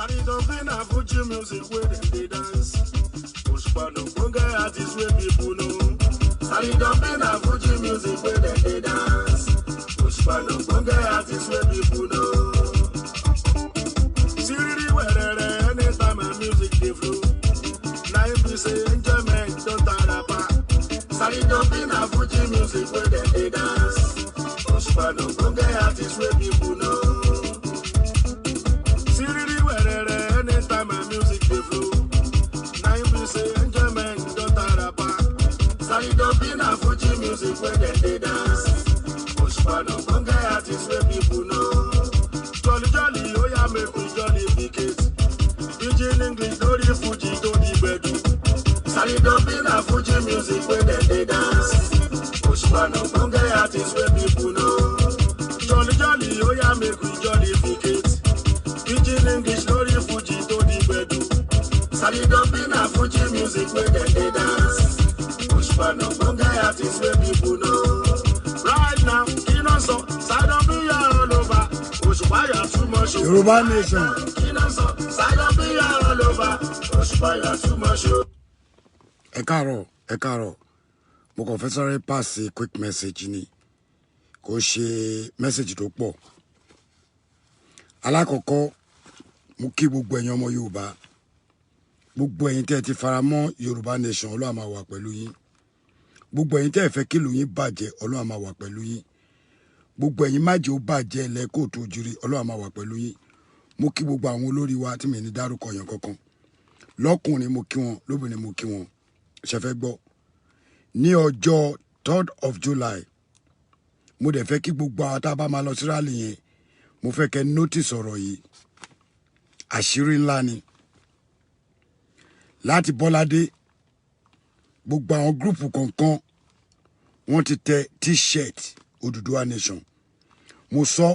Sari dumping a Fuji music where they dance. Pushpa no bunga artists where people know. Sari dumping a Fuji music where they dance. Pushpa no bunga artists where people know. Siri where anytime my music they flow. Now if you say enjoyment don't tarapa. Sari dumping a Fuji music where they dance. Pushpa no bunga artists where people know. Anytime my music they flow, now you say enjoyment don't tarapa. Sari dumping a Fuji music where they dance. Pushpa no bunga artists where people know. Jolly jolly, oh yeah, make me jolly picket. Pidgin English, don't the Fuji, don't the bedu. Sari dumping a Fuji music where they dance. Pushpa no bunga artists where people know. Jolly jolly, oh yeah, make me jolly picket. Pidgin English, don't the Fuji, don't the bedu. Sari dumping a Fuji music where they dance. Pushpa no bunga artists where people know. Right now, Kinoso, side of me all over. Pushpa ya too much. Yoruba Nation. Kinoso, side of me all over. Pushpa ya too much. Ẹ káàárọ̀. Mo kàn fẹ́ sáré pass quick message ni. Kò ṣe message tó pọ̀. Alákọ̀ọ́kọ́, mo kí gbogbo ẹ̀yin ọmọ Yorùbá. Gbogbo ẹ̀yin tẹ́ ti faramọ́ Yorùbá Nation, Ọlọ́run máa wà pẹ̀lú yín. Gbogbo ẹ̀yin tẹ́ fẹ́ kí ìlú yín bàjẹ́, Ọlọ́run máa wà pẹ̀lú yín. Gbogbo ẹ̀yin má jẹ́ ó bàjẹ́ lẹ́kọ̀ọ́ tó jùrì, Ọlọ́run máa wà pẹ̀lú yín. Mo kí gbogbo àwọn olórí wa tí mi ní dárúkọ yàn kankan. Lọ́kùnrin mo kí wọn, lóbìnrin mo kí wọn. Ṣé fẹ́ gbọ́? Ní ọjọ́ 3rd of July, mo dẹ̀ fẹ́ kí gbogbo àwọn tá a bá máa lọ sí rally yẹn, mo fẹ́ kẹ́ notice ọ̀rọ̀ yìí. Àṣírí ńlá ni. Láti Bọ́ládé, gbogbo àwọn gúrùpù kọ̀ọ̀kan wọ́n ti tẹ t-shirt Odùduwà Nation. Mo sọ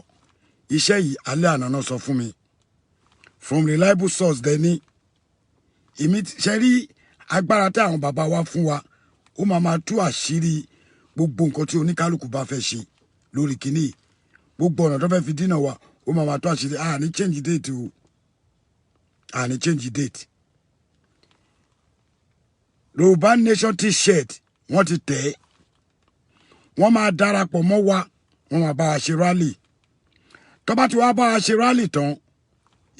iṣẹ́ yìí alẹ́ àná náà sọ fún mi. From reliable source dẹ́ni. Èmi ṣe rí agbára tí àwọn bàbá wa fún wa. Ó máa tú àṣírí gbogbo nǹkan tí oníkálukú bá fẹ́ ṣe lórí kìíní. Gbogbo ọ̀nà tó fẹ́ fi dínà wa, ó máa tú àṣírí. Ní change date o. Ní change date. Yorùbá Nation t-shirt wọ́n ti tẹ̀. Wọ́n máa darapọ̀ mọ́ wa, wọ́n máa bá wa ṣe rally. Tó bá ti wá bá wa ṣe rally tán,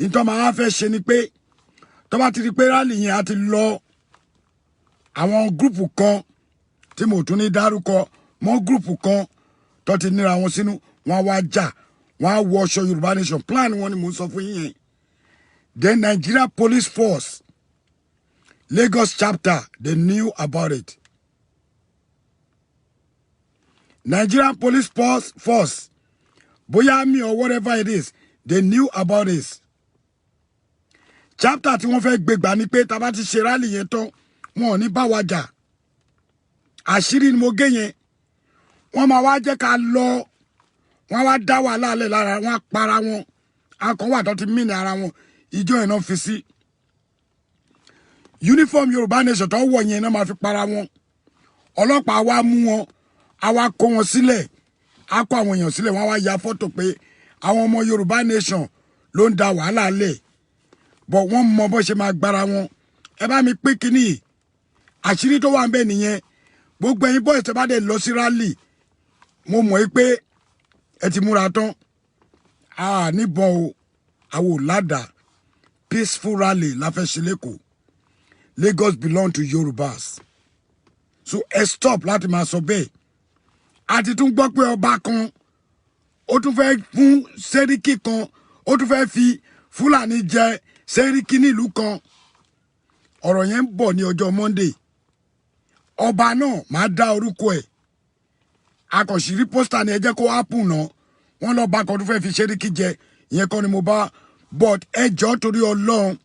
ìtọ́ máa fẹ́ ṣe ni pé tó bá ti rí pé rally yẹn á ti lọ àwọn gúrùpù kan tí mo tún ní dárúkọ mọ́ gúrùpù kan tó ti níra wọn sínú, wọ́n á wá jà, wọ́n á wọ aṣọ Yorùbá Nation. Plan wọn ni mo sọ fún yín yẹn. Then Nigeria Police Force Lagos chapter, they knew about it. Nigerian Police Force, Boyami or whatever it is, they knew about this. Chapter tí wọ́n fẹ́ gbégbá ni pé tá bá ti ṣe rally yẹn tán, wọn ò ní bá wa jà. Àṣírí ni mo gé yẹn. Wọ́n máa wá jẹ́ ká lọ. Wọ́n wá dá wàhálà lẹ̀ lára, wọ́n á para wọn. Akọ̀ wà tó ti mí ní ara wọn. Ìjọ yẹn náà fi sí. Uniform Yorùbá Nation tó wọ̀ yẹn náà máa fi para wọn. Ọlọ́pàá wá mú wọn, a wá kó wọn sílẹ̀. A kó àwọn èèyàn sílẹ̀, wọ́n wá ya fọ́tò pé àwọn ọmọ Yorùbá Nation ló ń da wàhálà lẹ̀. But wọ́n mọ bó ṣe máa gbára wọn. Ẹ bá mi pé kíní. Àṣírí tó wà ń bẹ nìyẹn. Gbogbo ẹ̀yin boys tẹ́ bá dé lọ sí rally. Mo mọ̀ pé ẹ ti múra tán. Níbọn o, àwọn ò ládàá. Peaceful rally la fẹ́ ṣe lẹ́kọ̀ọ́. Lagos belong to Yorubas. So stop láti máa sọ bẹ́ẹ̀. A ti tún gbọ́ pé ọba kan, ó tún fẹ́ fún sẹ́ríkì kan, ó tún fẹ́ fi Fúlàní jẹ sẹ́ríkì nílùú kan. Ọ̀rọ̀ yẹn ń bọ̀ ní ọjọ́ Monday. Ọba náà máa dá orúkọ ẹ̀. Akọ̀ṣìrí pósítà ni ẹ jẹ́ kó happen náà. Wọ́n lọ bá kan tó fẹ́ fi sẹ́ríkì jẹ. Ìyẹn kọ́ ni mo bá. But ẹ jọ̀ọ́ torí Ọlọ́run.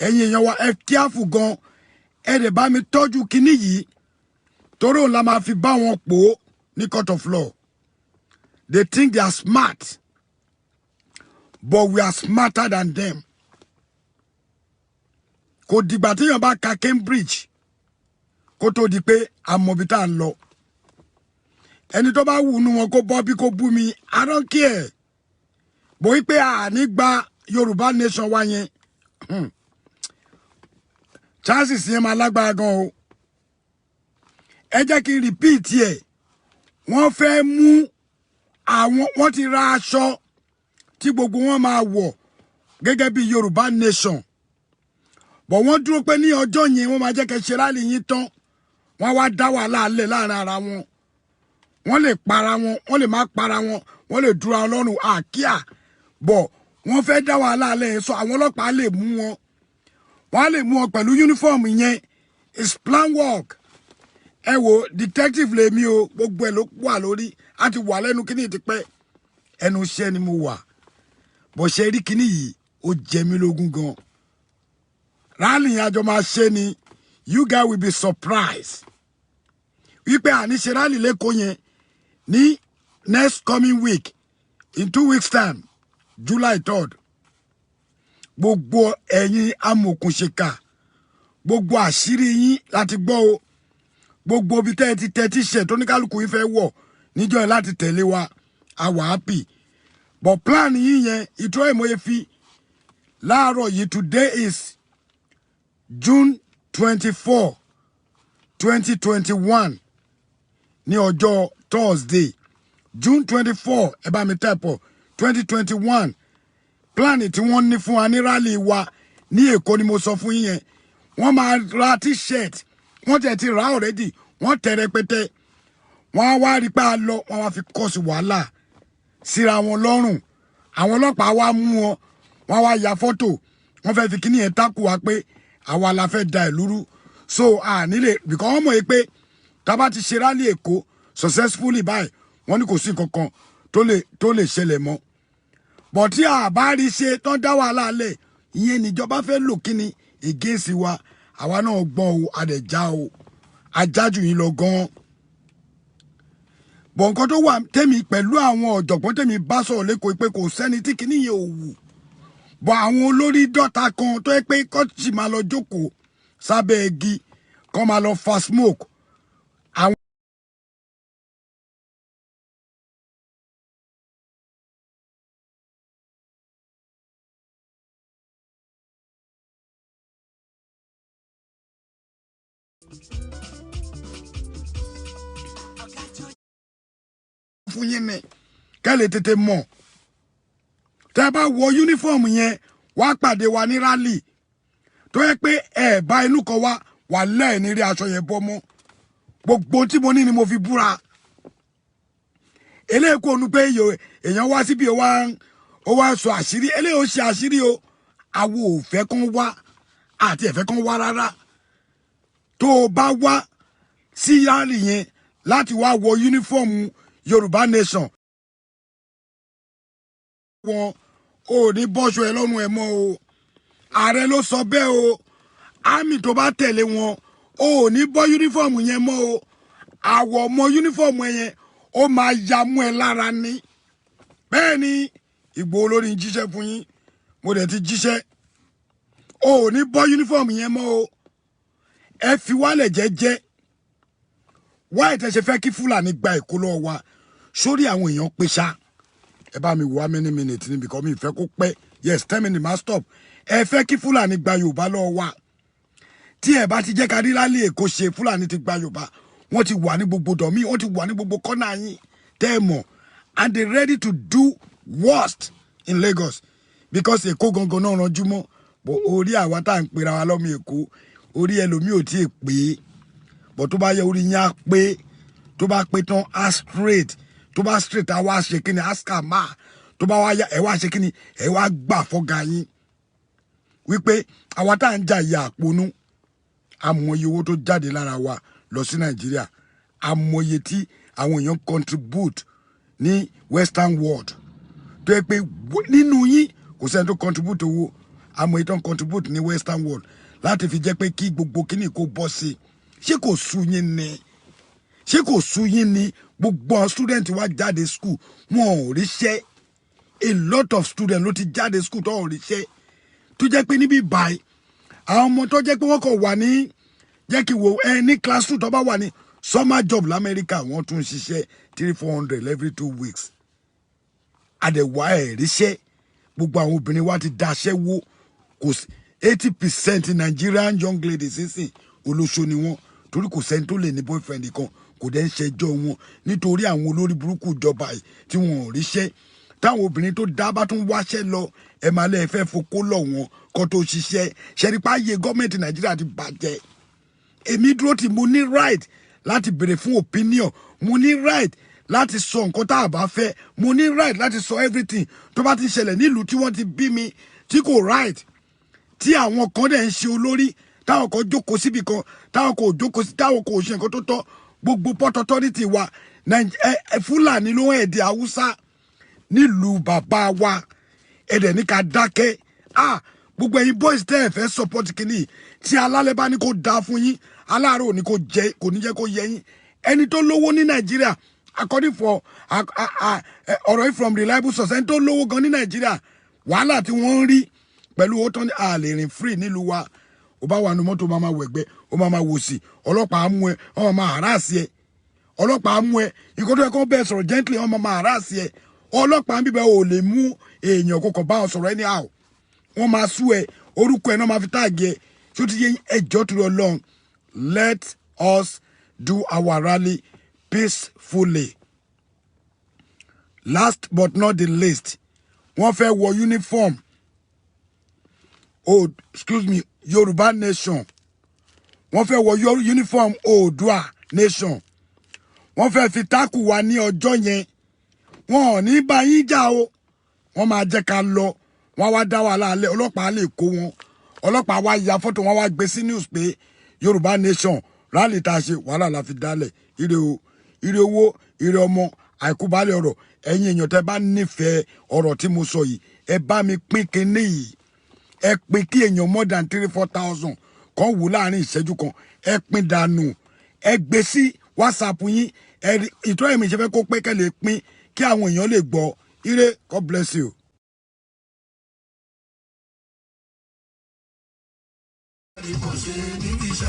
Ẹ̀yin èèyàn wa ẹ kíáfù gan. Ẹ dẹ̀ bá mi tọ́jú kinní yìí. Torí òun la máa fi bá wọn pò ó ní court of law. They think they are smart. But we are smarter than them. Kò dìgbà téèyàn bá ka Cambridge kó tó di pé àmọ̀bí tá à ń lọ. Ẹni tó bá wù nú wọn kó bọ́ bí kó bú mi, I don't care. Bó wí pé a ní gba Yorùbá Nation wa yẹn, chances yẹn máa lágbára gan o ẹ jẹ́ kí n repeat ẹ̀ wọ́n fẹ́ mú àwọn wọ́n ti ra aṣọ tí gbogbo wọn máa wọ̀ gẹ́gẹ́ bí Yorùbá nation bọ̀ wọ́n dúró pé ní ọjọ́ yẹn wọ́n máa jẹ́ kẹ́ ṣe rálì yín tán wọ́n wá dá wàhálà lẹ̀ láàrin ara wọn wọ́n lè para wọn wọ́n lè má para wọn wọ́n lè dúra ọlọ́run àkíyà bọ̀ wọ́n fẹ́ dá wàhálà lẹ̀ sọ àwọn ọlọ́pàá lè mú wọn wọ́n á lè mú wọn pẹ̀lú uniform yẹn is plan work ẹ wo detective lèmi o gbogbo ẹ̀ ló wà lórí a ti wà lẹ́nu kíní ti pẹ́ ẹnu iṣẹ́ ni mo wà bó ṣe rí kíní yìí ó jẹ mí lógún gan rally àjọ máa ṣe ni you guys will be surprised wípé àníṣe rally lẹ́kọ̀ọ́ yẹn ní next coming week in 2 weeks time July 3rd gbogbo ẹ̀yin amòkùnṣèkà gbogbo àṣírí yín láti gbọ́ o gbogbo ibi tẹ́ ẹ ti tẹ́ tíṣẹ̀ tó ní kálukú yín fẹ́ wọ̀ níjọ́ ẹ láti tẹ̀lé wa àwa happy but plan yín yẹn ìtọ́ ìmọ̀ye fi láàárọ̀ yìí today is June 24 2021 ní ọjọ́ Thursday June 24 ẹ bá mi tẹ̀pọ̀ 2021 plan tí wọ́n ní fún wa ní rally wa ní Èkó ni mo sọ fún yín yẹn wọ́n máa ra t-shirt wọ́n tẹ̀ ti rà already wọ́n tẹ̀ rẹpẹtẹ wọ́n á wá rí pé a lọ wọ́n wá fi kọ́ sí wàhálà síra wọn lọ́rùn àwọn ọlọ́pàá wá mú wọn wọ́n wá ya fọ́tò wọ́n fẹ́ fi kíní yẹn tákù wá pé àwa la fẹ́ da ìlú rú so a nílé bìkọ́ wọ́n mọ̀ pé tá bá ti ṣe rally Èkó successfully báyìí wọ́n ní kò sí kankan tó lè ṣẹlẹ̀ mọ́ bọ̀ tí a bá rí ṣe tán dá wàhálà lẹ̀ ìyẹn níjọba fẹ́ lò kíni against wa àwa náà gbọ́n o àdẹ̀já o ajájú yín lọ gan-an bọ̀ nǹkan tó wà tẹ́mi pẹ̀lú àwọn ọ̀jọ̀gbọ́n tẹ́mi bá sọ̀rọ̀ lẹ́kọ̀ọ́ pé kò sẹ́ni tí kìíní yẹn ò wù bọ̀ àwọn olórí dọ́ta kan tó yẹ pé kọ́ọ̀tì máa lọ jókòó sábẹ́ igi kọ́ máa lọ fa smoke àwọn. fún yín ni kẹ́ lè tètè mọ̀ tẹ́ bá wọ uniform yẹn wá pàdé wa ní rally tó yẹ pé ẹ bá inú kan wà lẹ́ẹ̀ ní rí aṣọ yẹn bọ́ mọ́ gbogbo tí mo ní ni mo fi búra eléyìí kò nu pé èèyàn wá síbi ó wá sọ àṣírí eléyìí ó ṣe àṣírí o àwo ò fẹ́ kán wá àti ẹ̀fẹ́ kán wá rárá tó o bá wá sí rally yẹn láti wá wọ uniform Yorùbá nation wọn ò ní bọ́ṣọ ẹ lọ́rùn ẹ mọ́ o ààrẹ ló sọ bẹ́ẹ̀ o àmì tó bá tẹ̀lé wọn ò ní bọ́ uniform yẹn mọ́ o àwọ̀ ọmọ uniform yẹn ó máa ya mú ẹ lára ní bẹ́ẹ̀ ni Ìgbòho lórí jíṣẹ́ fún yín mo dẹ̀ ti jíṣẹ́ ò ní bọ́ uniform yẹn mọ́ o ẹ fi wálẹ̀ jẹ́jẹ́ wá ìtẹ̀sẹ̀ fẹ́ kí Fúlàní gba Èkó lọ́wọ́ wa sórí àwọn èèyàn pé ṣá ẹ bá mi wá many minutes ni because mi fẹ́ kó pẹ́ yes 10 minutes ma stop ẹ fẹ́ kí Fúlàní gba Yorùbá lọ́wọ́ wa tí ẹ bá ti jẹ́ ká rí rálì Èkó ṣe Fúlàní ti gba Yorùbá wọ́n ti wà ní gbogbo dọ̀mí wọ́n ti wà ní gbogbo kọ́nà yín tẹ́ ẹ mọ̀ and they ready to do worst in Lagos because Èkó gangan náà ranjú mọ́ bọ̀ orí àwa tá à ń pera wa lọ́mọ Èkó orí ẹlòmíì ò tí ì pé bọ̀ tó bá yẹ orí yín á pé tó bá pé tán á straight tó bá straight á wá ṣe kíni á scammer tó bá wá yá ẹ wá ṣe kíni ẹ wá gbà fọ́gà yín wípé àwa tá à ń jà ìyà àpònú àmọye owó tó jáde lára wa lọ sí Nàìjíríà àmọye tí àwọn èèyàn contribute ní Western world tó yẹ pé nínú yín kò sẹ́ni tó contribute owó àmọye tó ń contribute ní Western world láti fi jẹ́ pé kí gbogbo kíní kó bọ́ sí ṣé kò sú yín ni ṣé kò sú yín ni gbogbo àwọn student wa jáde school wọn ò ríṣẹ́ a lot of students ló ti jáde school tó ò ríṣẹ́ tó jẹ́ pé níbí báyìí àwọn ọmọ tó jẹ́ pé wọ́n kò wà ní jẹ́ kí wo ní class 2 tó bá wà ní summer job lamẹ́ríkà wọ́n tún ṣiṣẹ́ 300-400 every 2 weeks àdẹ̀wà ẹ̀ ríṣẹ́ gbogbo àwọn obìnrin wa ti daṣẹ́ wó kò sí 80% Nigerian young ladies sísìn olóṣó ni wọ́n torí kò sẹ́ni tó lè ní boyfriend kan kò dẹ́ ń ṣẹjọ́ wọn nítorí àwọn olórí burúkú ìjọba yìí tí wọn ò ríṣẹ́ táwọn obìnrin tó dá bá tún wáṣẹ́ lọ ẹ máa lẹ́ fẹ́ fokó lọ̀ wọn kó tó ṣiṣẹ́ ṣẹ́rípá yé gọ́ọ̀mẹ̀ntì Nàìjíríà ti bàjẹ́ èmi dúró tí mo ní right láti béèrè fún opinion mo ní right láti sọ nǹkan tá a bá fẹ́ mo ní right láti sọ everything tó bá ti ṣẹlẹ̀ nílùú tí wọ́n ti bí mi tí kò right tí àwọn kan dẹ̀ ń ṣe olórí táwọn kan jókòó síbi kan táwọn kan ò jókòó sí táwọn kan ò ṣe nǹkan tó tọ́ gbogbo port authority wa Fúlàní ló ń èdè Haúsá nílùú bàbá wa ẹ̀dẹ̀ ní ká dákẹ́ gbogbo ẹ̀yin boys tẹ́ ẹ̀ fẹ́ support kìíní tí alálẹ̀ bá ní kó dáa fún yín aláàárọ̀ ò ní kó ní jẹ́ kó yẹ yín ẹni tó lówó ní Nàìjíríà according for ọ̀rọ̀ yìí from reliable source ẹni tó lówó gan ní Nàìjíríà wàhálà tí wọ́n ń rí pẹ̀lú owó tán ní àlè rìn free nílùú wa ó bá wà ní mọ́tò ó máa wẹ̀gbẹ́ ó máa wò sí ọlọ́pàá mú ẹ wọ́n máa harass ẹ ọlọ́pàá mú ẹ nǹkan tó yẹ kó bẹ́ẹ̀ sọ̀rọ̀ gently wọ́n máa harass ẹ ọlọ́pàá bíbẹ̀ ò lè mú èèyàn kọkàn bá wọn sọ̀rọ̀ anyhow wọ́n máa sú ẹ orúkọ ẹ náà máa fi táàgì ẹ tí ó ti yé ẹjọ́ tó lọ lọ́n let us do our rally peacefully. Last but not the least wọ́n fẹ́ wọ uniform Yorùbá nation wọ́n fẹ́ wọ uniform Oòduà nation wọ́n fẹ́ fi tákù wa ní ọjọ́ yẹn wọn ò ní bá yín jà o wọ́n máa jẹ́ ká lọ wọ́n wá dá wàhálà alẹ́ ọlọ́pàá lè kó wọn ọlọ́pàá wá ya fọ́tò wọn wá gbé sí news pé Yorùbá nation rally tá a ṣe wàhálà la fi dálẹ̀ ire owó ire ọmọ àìkú balẹ̀ ọ̀rọ̀ ẹ̀yin èèyàn tẹ́ bá nífẹ̀ẹ́ ọ̀rọ̀ tí mo sọ yìí ẹ bá mi pín kinní yìí ẹ pín kí èèyàn more than 3,000-4,000 kan wò láàrin ìṣẹ́jú kan ẹ pín dànù ẹ gbé sí WhatsApp yín ìtọ́ ẹ̀mí ìṣẹ́fẹ́ kó pé kẹ́ lè pín kí àwọn èèyàn lè gbọ́ ire God bless you.